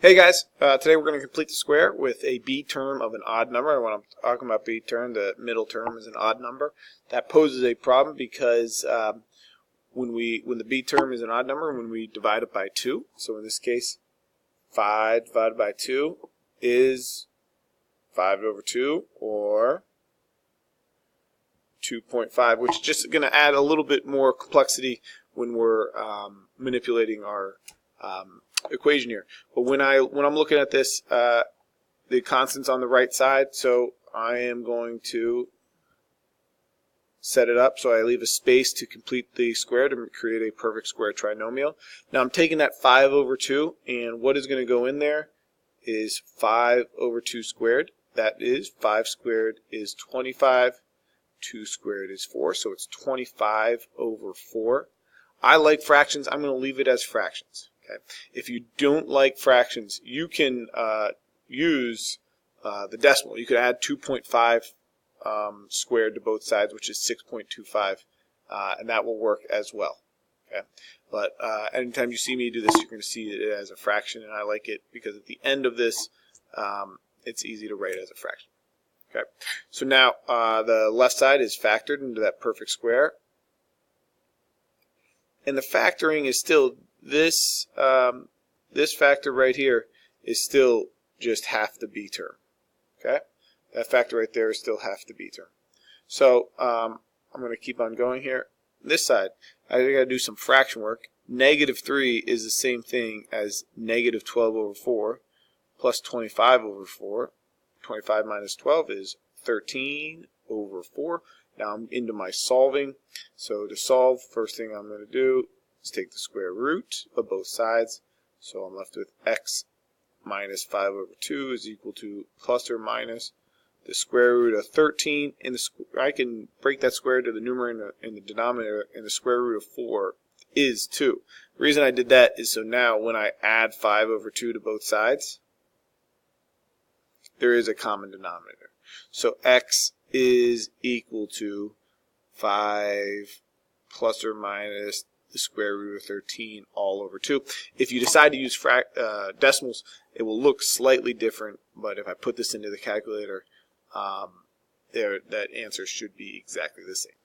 Hey guys, today we're going to complete the square with a b term of an odd number. When I'm talking about b term, the middle term is an odd number. That poses a problem because when the b term is an odd number, when we divide it by 2, so in this case 5 divided by 2 is 5 over 2 or 2.5, which is just going to add a little bit more complexity when we're manipulating our equation here. But when I'm looking at this, the constant's on the right side, so I am going to set it up so I leave a space to complete the square to create a perfect square trinomial. Now I'm taking that 5 over 2, and what is going to go in there is 5 over 2 squared. That is 5 squared is 25. 2 squared is 4, so it's 25 over 4. I like fractions. I'm going to leave it as fractions. Okay. If you don't like fractions, you can use the decimal. You could add 2.5 squared to both sides, which is 6.25, and that will work as well. Okay. But anytime you see me do this, you're going to see it as a fraction, and I like it because at the end of this, it's easy to write as a fraction. Okay. So now the left side is factored into that perfect square, and the factoring is still this factor right here is still just half the b term. Okay, that factor right there is still half the b term. So I'm going to keep on going here. This side, I got to do some fraction work. Negative 3 is the same thing as negative 12 over 4 plus 25 over 4. 25 minus 12 is 13 over 4. Now I'm into my solving. So to solve, first thing I'm going to do is take the square root of both sides. So I'm left with x minus 5 over 2 is equal to plus or minus the square root of 13. I can break that square to the numerator and the denominator, and the square root of 4 is 2. The reason I did that is so now when I add 5 over 2 to both sides, there is a common denominator. So x is equal to 5 plus or minus the square root of 13 all over 2. If you decide to use decimals, it will look slightly different, but if I put this into the calculator, that answer should be exactly the same.